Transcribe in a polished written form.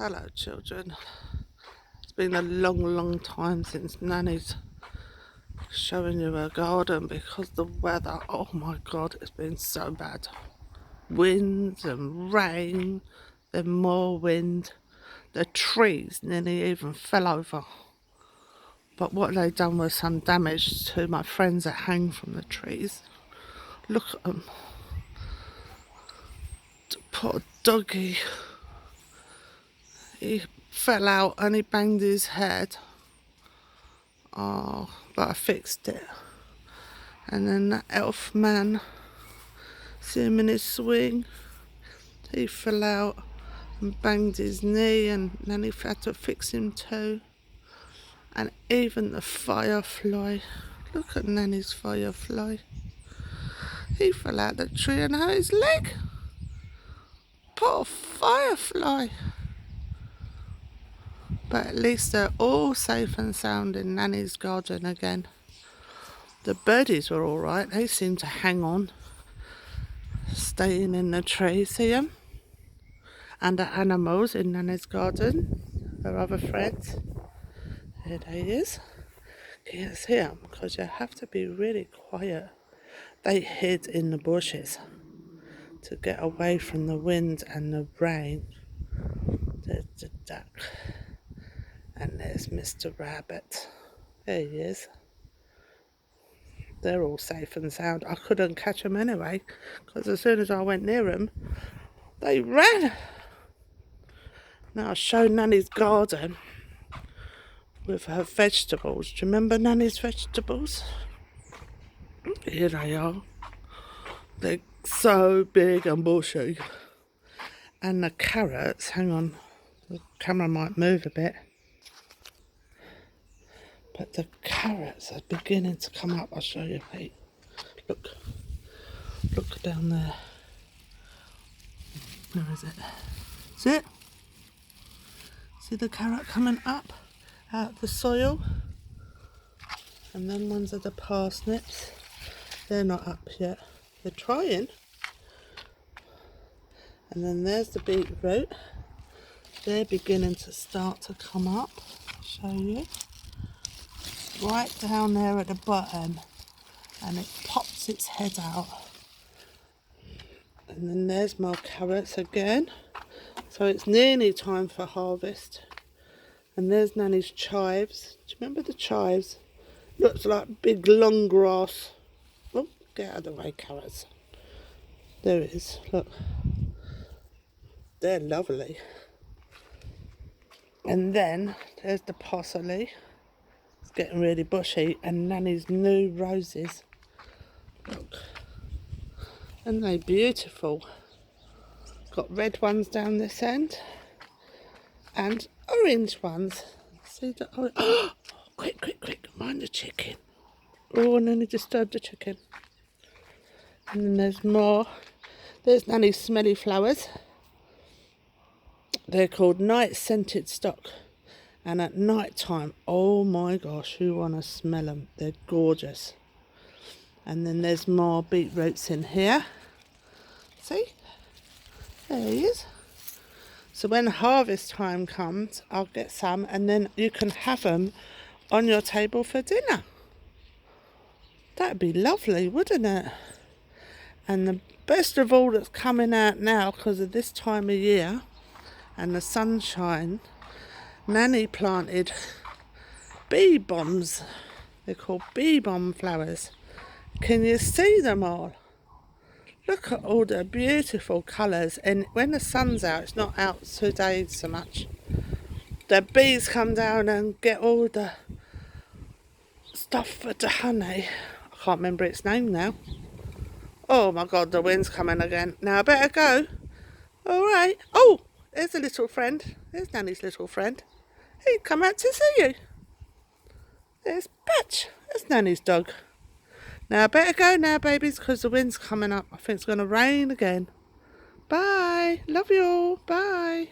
Hello children. It's been a long time since Nanny's showing you her garden because the weather, oh my god, it's been so bad. Winds and rain, then more wind. The trees nearly even fell over. But what they done was some damage to my friends that hang from the trees. Look at them. Poor doggy. He fell out and he banged his head. Oh, but I fixed it. And then that elf man, see him in his swing, he fell out and banged his knee, and Nanny had to fix him too. And even the firefly, look at Nanny's firefly. He fell out the tree and hurt his leg. Poor firefly. But at least they're all safe and sound in Nanny's garden again. The birdies were alright, they seemed to hang on, staying in the tree, see them? And the animals in Nanny's garden, her other friends. Here they is. Can't see them because you have to be really quiet. They hid in the bushes to get away from the wind and the rain. There's the duck. And there's Mr. Rabbit. There he is. They're all safe and sound. I couldn't catch them anyway because as soon as I went near them, they ran. Now I'll show Nanny's garden with her vegetables. Do you remember Nanny's vegetables? Here they are. They're so big and bushy. And the carrots, hang on, the camera might move a bit. But the carrots are beginning to come up. I'll show you, mate. Look down there. Where is it? See it? See the carrot coming up out of the soil? And then ones are the parsnips. They're not up yet. They're trying. And then there's the beetroot. They're beginning to start to come up. I'll show you. Right down there at the bottom. And it pops its head out. And then there's more carrots again. So it's nearly time for harvest. And there's Nanny's chives. Do you remember the chives? Looks like big long grass. Oh, get out of the way, carrots. There it is, look. They're lovely. And then there's the parsley. It's getting really bushy. And Nanny's new roses. Look. Aren't they beautiful? Got red ones down this end. And orange ones. See the orange? Oh, quick. Mind the chicken. Oh, and then he disturbed the chicken. And then there's more. There's Nanny's smelly flowers. They're called night scented stock. And at night time, oh my gosh, you want to smell them. They're gorgeous. And then there's more beetroots in here. See? There he is. So when harvest time comes, I'll get some and then you can have them on your table for dinner. That'd be lovely, wouldn't it? And the best of all that's coming out now because of this time of year and the sunshine, Nanny planted bee bombs. They're called bee bomb flowers. Can you see them all? Look at all the beautiful colours, and when the sun's out, it's not out today so much. The bees come down and get all the stuff for the honey. I can't remember its name now. Oh my god, the wind's coming again. Now I better go. Alright. Oh, there's a little friend. There's Nanny's little friend. He'd come out to see you. There's Patch. That's Nanny's dog. Now I better go now, babies, because the wind's coming up. I think it's going to rain again. Bye. Love you all. Bye.